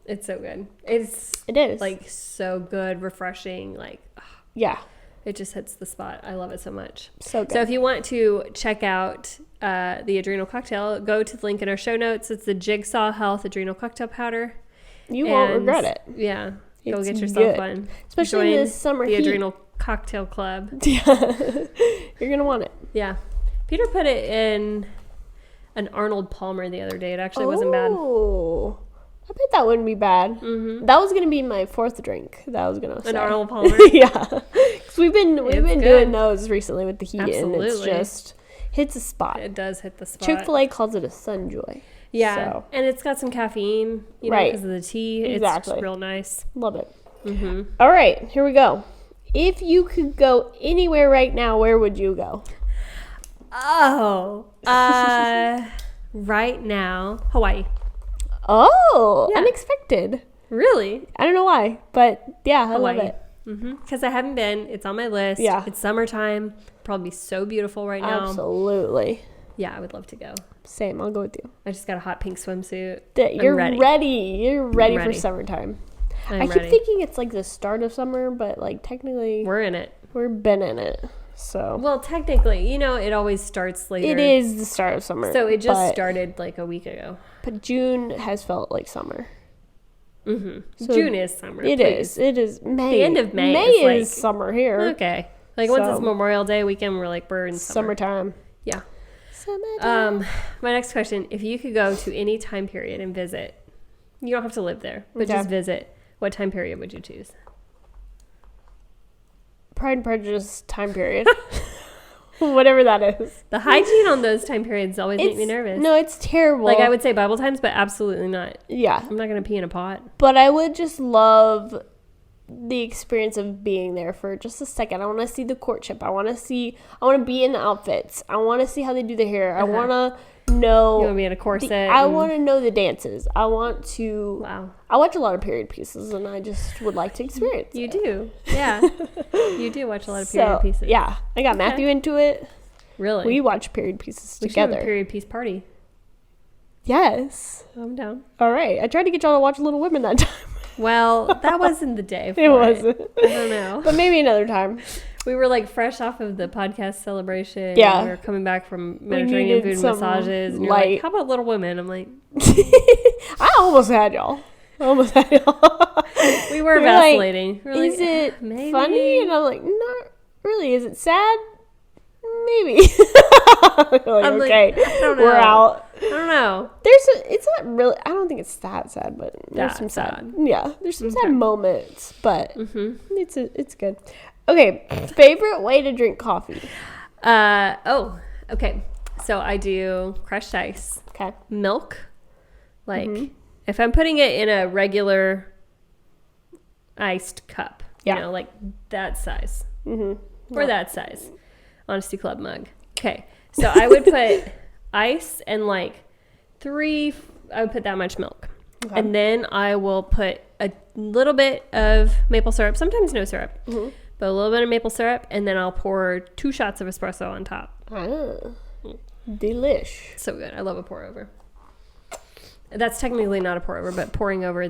It's so good. It is. Like so good, refreshing, like it just hits the spot. I love it so much. So good. So if you want to check out the Adrenal Cocktail, go to the link in our show notes. It's the Jigsaw Health Adrenal Cocktail Powder. You won't regret it. Yeah. Go It's get yourself good. one. Especially in this summer the heat. Adrenal cocktail club. Yeah. You're going to want it. Yeah. Peter put it in an Arnold Palmer the other day. It actually wasn't bad. Oh. I bet that wouldn't be bad. Mm-hmm. That was going to be my fourth drink that I was going to say. An Arnold Palmer? Yeah. Because we've been doing those recently with the heat. Absolutely. And it's just hits a spot. It does hit the spot. Chick-fil-A calls it a Sunjoy. Yeah. So. And it's got some caffeine, right, because of the tea. Exactly. It's real nice. Love it. Mm-hmm. All right. Here we go. If you could go anywhere right now, where would you go? Oh. Right now, Hawaii. Oh, yeah. Unexpected. Really? I don't know why, but yeah, Hawaii. I love it. Because I haven't been. It's on my list. Yeah. It's summertime. Probably so beautiful right now. Absolutely. Yeah, I would love to go. Same. I'll go with you. I just got a hot pink swimsuit. You're ready. You're ready for summertime. I keep thinking it's like the start of summer, but like technically we're in it. We've been in it. So well, technically, it always starts later. It is the start of summer. So it just started like a week ago. But June has felt like summer. Mm-hmm. So June is summer. It is. It is May. The end of May. May is summer here. Okay. Like once it's Memorial Day weekend, we're in summertime. Yeah. Summertime. My next question: if you could go to any time period and visit, you don't have to live there, but just visit. What time period would you choose? Pride and Prejudice time period. Whatever that is. The hygiene on those time periods always make me nervous. No, it's terrible. Like I would say Bible times, but absolutely not. Yeah. I'm not going to pee in a pot. But I would just love the experience of being there for just a second. I want to see the courtship. I want to be in the outfits. I want to see how they do the hair. I want to know. You want to be in a corset? I want to know the dances. I want to. Wow. I watch a lot of period pieces, and I just would like to experience. You do, yeah. You do watch a lot of period pieces. Yeah, I got Matthew into it. Really? We watch period pieces together. We should have a period piece party. Yes. I'm down. All right. I tried to get y'all to watch Little Women that time. Well, that wasn't the day for it. It wasn't. I don't know. But maybe another time. We were like fresh off of the podcast celebration. Yeah. We were coming back from Mediterranean food and massages. And you're like, how about Little Women? I'm like, I almost had y'all. We were vacillating. Like, is it funny? And I'm like, not really. Is it sad? Maybe. I'm okay, I don't know. We're out. I don't know. It's not really. I don't think it's that sad, but there's some sad. Yeah, there's some sad moments, but it's good. Okay, favorite way to drink coffee. Okay. So I do crushed ice. Okay. Milk. Like if I'm putting it in a regular iced cup, like that size. Or that size. Honesty Club mug. Okay. So I would put ice and like I would put that much milk. Okay. And then I will put a little bit of maple syrup, sometimes no syrup, but a little bit of maple syrup, and then I'll pour 2 shots of espresso on top. Delish. So good. I love a pour over. That's technically not a pour over, but pouring over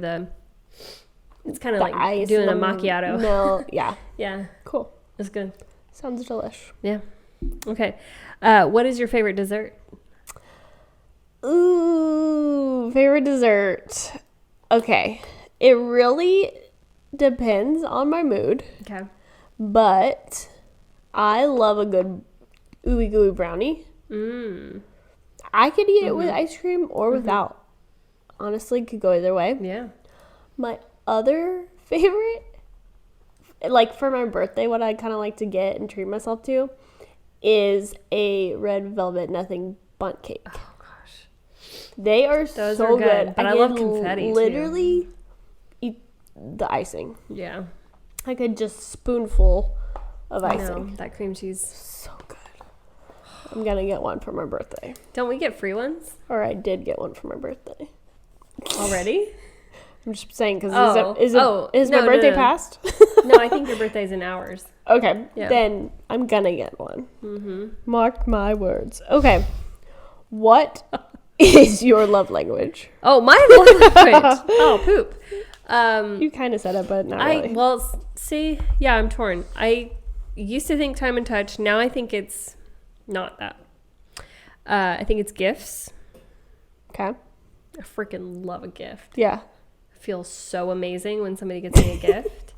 it's kind of like doing a macchiato. No, yeah. Yeah. Cool. It's good. Sounds delish. Yeah. Okay. What is your favorite dessert? Ooh, favorite dessert. Okay. It really depends on my mood. Okay. But I love a good ooey gooey brownie. I could eat it with ice cream or without. Honestly, could go either way. Yeah. My other favorite, like for my birthday, what I kind of like to get and treat myself to is a red velvet nothing bundt cake. Oh gosh, they are Those so are good. But I love confetti. Literally eat the icing. Yeah, like a just spoonful of icing. Know, that cream cheese, so good. I'm gonna get one for my birthday. Don't we get free ones? Or I did get one for my birthday. Already? I'm just saying because is my birthday past? No, I think your birthday's in hours. Okay, then I'm gonna get one. Mark my words. Okay, what is your love language? Oh, my love language. Oh, poop. You kind of said it, but not really. Well, see, yeah, I'm torn. I used to think time and touch. Now I think it's not that. I think it's gifts. Okay. I freaking love a gift. Yeah. Feels so amazing when somebody gets me a gift.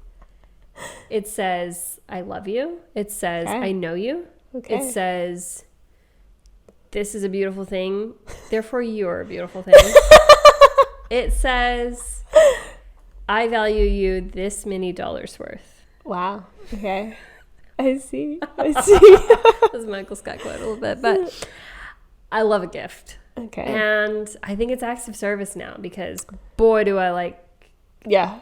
it says, I love you. It says, I know you. Okay. It says, this is a beautiful thing. Therefore, you're a beautiful thing. It says, I value you this many dollars worth. Wow. Okay. I see. This is Michael Scott quote a little bit, but I love a gift. Okay. And I think it's acts of service now because boy, do I like. Yeah.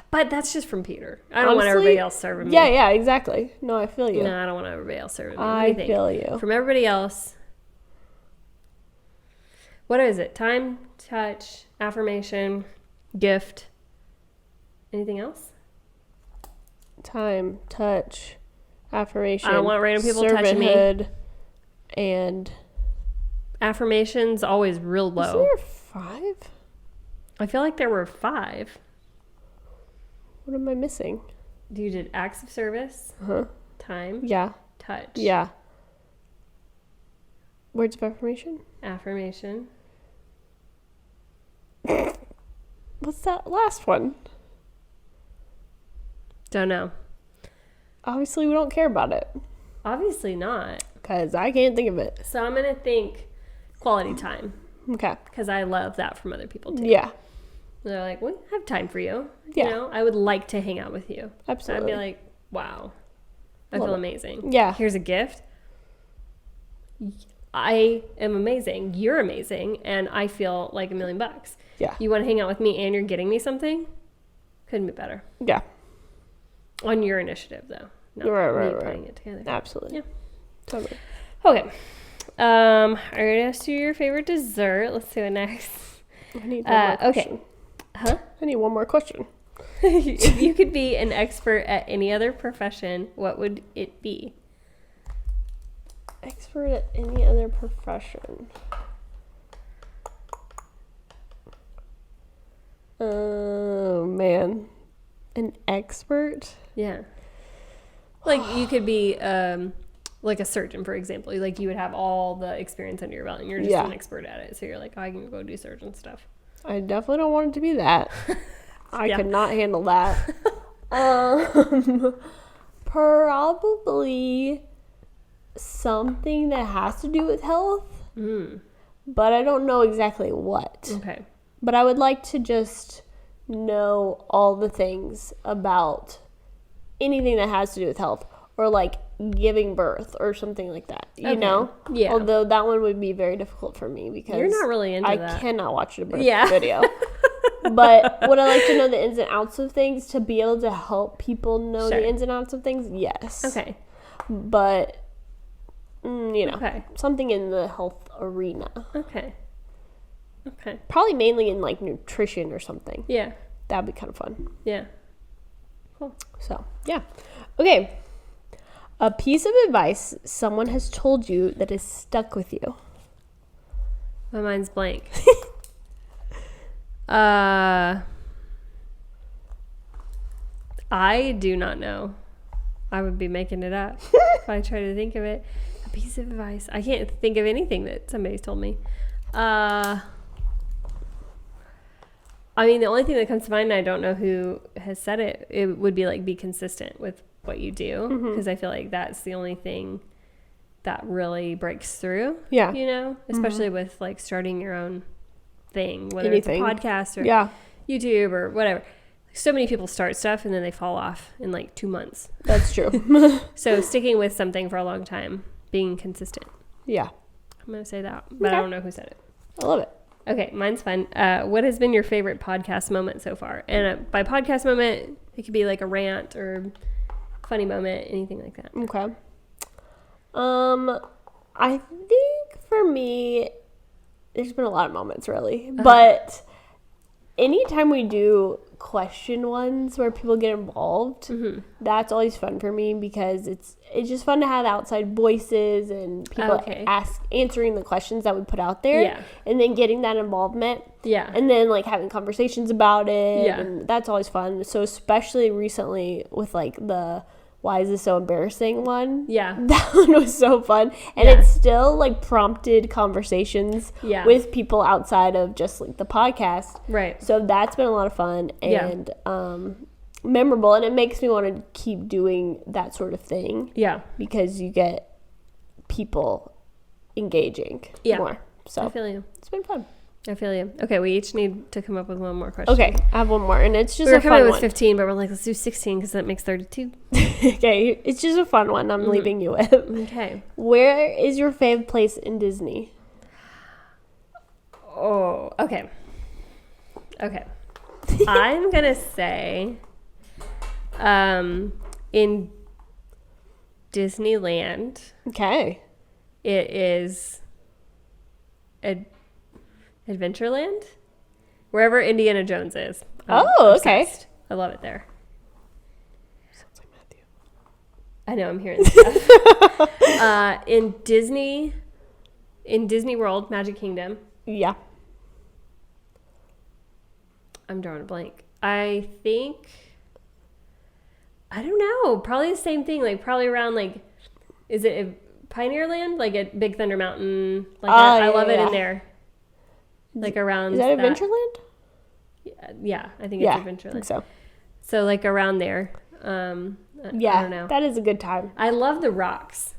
But that's just from Peter. I don't want everybody else serving me. Yeah, exactly. No, I feel you. No, I don't want everybody else serving me. I feel you. From everybody else, what is it? Time, touch, affirmation, gift. Anything else? Time, touch, affirmation. I don't want random people touching me. And affirmation's always real low. Is there 5? I feel like there were 5. What am I missing? You did acts of service, time, touch, words of affirmation, affirmation. What's that last one? Don't know. Obviously, we don't care about it. Obviously not. Because I can't think of it. So I'm going to think quality time. Okay. Because I love that from other people too. Yeah. They're like, we have time for you. Yeah. You know, I would like to hang out with you. Absolutely. I'd be like, wow, I feel amazing. Yeah. Here's a gift. I am amazing. You're amazing. And I feel like $1 million. Yeah. You want to hang out with me and you're getting me something? Couldn't be better. Yeah. On your initiative, though. Not me putting it together. Absolutely. Yeah. Totally. Okay. I already asked you your favorite dessert. Let's do it next. I need one more question. Okay. Huh? I need one more question. If you could be an expert at any other profession, what would it be? Expert at any other profession. Oh, man. An expert? Yeah. Like, you could be, like a surgeon, for example. Like, you would have all the experience under your belt, and you're just an expert at it. So you're like, oh, I can go do surgeon stuff. I definitely don't want it to be that. I could not handle that. Probably something that has to do with health. But I don't know exactly what. Okay. But I would like to just know all the things about anything that has to do with health, or like giving birth or something like that, you know? Yeah. Although that one would be very difficult for me because you're not really into that. I cannot watch a birth video. But would I like to know the ins and outs of things to be able to help people know the ins and outs of things? Yes. Okay. But, you know, something in the health arena. Okay. Probably mainly in like nutrition or something. Yeah. That'd be kind of fun. Yeah. Cool. So, yeah. Okay. A piece of advice someone has told you that has stuck with you. My mind's blank. I do not know. I would be making it up if I try to think of it. A piece of advice. I can't think of anything that somebody's told me. I mean, the only thing that comes to mind, and I don't know who has said it, it would be like be consistent with what you do, because I feel like that's the only thing that really breaks through. Yeah. You know, especially with like starting your own thing, whether it's a podcast or YouTube or whatever. So many people start stuff and then they fall off in like 2 months. That's true. So sticking with something for a long time, being consistent. Yeah. I'm going to say that, but I don't know who said it. I love it. Okay, mine's fun. What has been your favorite podcast moment so far? And by podcast moment, it could be like a rant or funny moment, anything like that. Okay. I think for me, there's been a lot of moments really, but anytime we do question ones where people get involved, that's always fun for me because it's just fun to have outside voices and people answering the questions that we put out there, and then getting that involvement, and then like having conversations about it, and that's always fun. So especially recently with like the why is this so embarrassing one? Yeah. That one was so fun. And it still like prompted conversations with people outside of just like the podcast. Right. So that's been a lot of fun. And memorable, and it makes me want to keep doing that sort of thing. Yeah. Because you get people engaging more. So I feel you. It's been fun. I feel you. Okay, we each need to come up with one more question. Okay, I have one more, and it's just we were a fun coming up with one. 15, but we're like, let's do 16 because that makes 32. Okay, it's just a fun one I'm leaving you with. Okay. Where is your fave place in Disney? Oh, okay. Okay. I'm going to say in Disneyland. Okay. It is Adventureland? Wherever Indiana Jones is. I'm obsessed. I love it there. Sounds like Matthew. I know, I'm hearing stuff. In Disney World, Magic Kingdom. Yeah. I'm drawing a blank. I think, I don't know, probably the same thing. Like probably around like, is it Pioneerland? Like at Big Thunder Mountain. Like I love it in there. Like around. Is that Adventureland? Yeah, I think it's Adventureland. I think so. So like around there. I don't know. That is a good time. I love the rocks.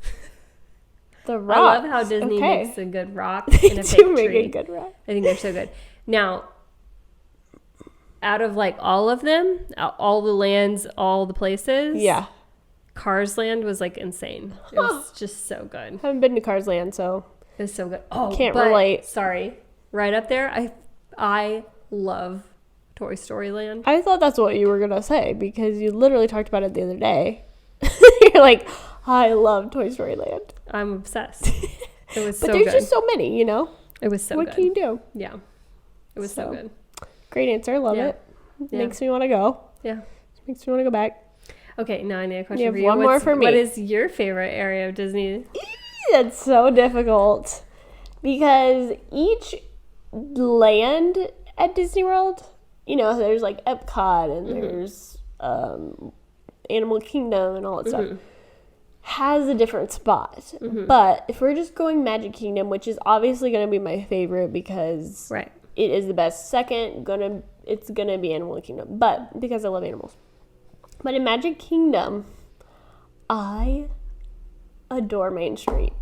The rocks. I love how Disney makes a good rock in a fake do make tree. a good rock. I think they're so good. Now, out of like all of them, all the lands, all the places. Yeah. Cars Land was like insane. It was just so good. I haven't been to Cars Land, so. It was so good. Oh, can't relate. Sorry. Right up there, I love Toy Story Land. I thought that's what you were going to say because you literally talked about it the other day. You're like, I love Toy Story Land. I'm obsessed. It was so good. But there's just so many, you know? It was so good. What can you do? Yeah. It was so good. Great answer. Love it. Yeah. Makes me want to go. Yeah. Makes me want to go back. Okay, now I need a question you for have you. One more for me. What is your favorite area of Disney? That's so difficult because each land at Disney World, you know, there's like Epcot and there's Animal Kingdom and all that stuff, has a different spot. But if we're just going Magic Kingdom, which is obviously going to be my favorite because it is the best. Second, it's gonna be Animal Kingdom, but because I love animals. But in Magic Kingdom, I adore Main Street.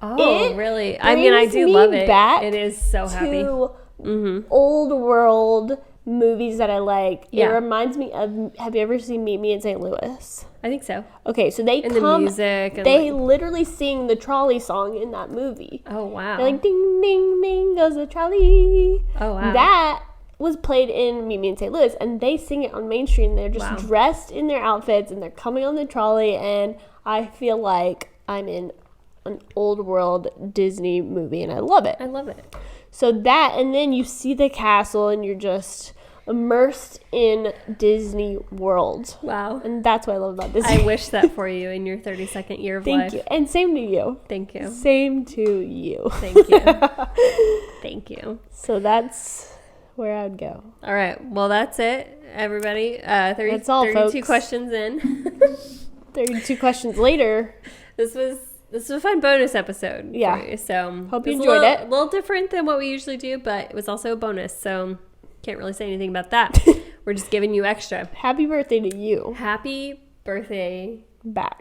Oh, really? I mean, I do love it. It is so happy. Old world movies that I like. Yeah. It reminds me of, have you ever seen Meet Me in St. Louis? I think so. Okay, so they the music. And they literally sing the trolley song in that movie. Oh, wow. They're like, ding, ding, ding goes the trolley. Oh, wow. That was played in Meet Me in St. Louis, and they sing it on Main Street, and they're just dressed in their outfits, and they're coming on the trolley, and I feel like I'm in an old world Disney movie, and I love it. I love it. So that, and then you see the castle, and you're just immersed in Disney World. Wow. And that's what I love about Disney. I wish that for you in your 32nd year of life. Thank you. And same to you. Thank you. Same to you. Thank you. Thank you. So that's where I'd go. All right. Well, that's it, everybody. That's all, 32 folks. questions in. 32 questions later. This was a fun bonus episode. Yeah. For you, so hope you enjoyed it. A little different than what we usually do, but it was also a bonus. So can't really say anything about that. We're just giving you extra. Happy birthday to you. Happy birthday back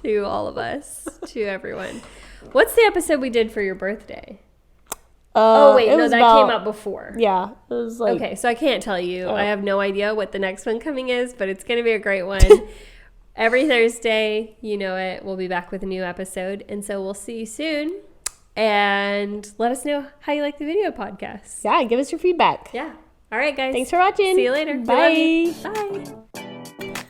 to all of us, to everyone. What's the episode we did for your birthday? Oh, wait, no, that came out before. Yeah. It was like... Okay, so I can't tell you. I have no idea what the next one coming is, but it's going to be a great one. Every Thursday, you know it, we'll be back with a new episode. And so we'll see you soon. And let us know how you like the video podcast. Yeah, give us your feedback. Yeah. All right, guys. Thanks for watching. See you later. Bye. Bye.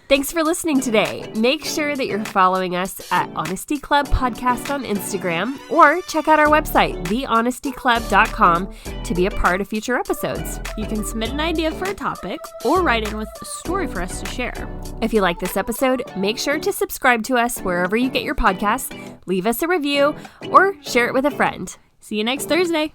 Thanks for listening today. Make sure that you're following us at Honesty Club Podcast on Instagram, or check out our website, thehonestyclub.com, to be a part of future episodes. You can submit an idea for a topic or write in with a story for us to share. If you like this episode, make sure to subscribe to us wherever you get your podcasts, leave us a review, or share it with a friend. See you next Thursday.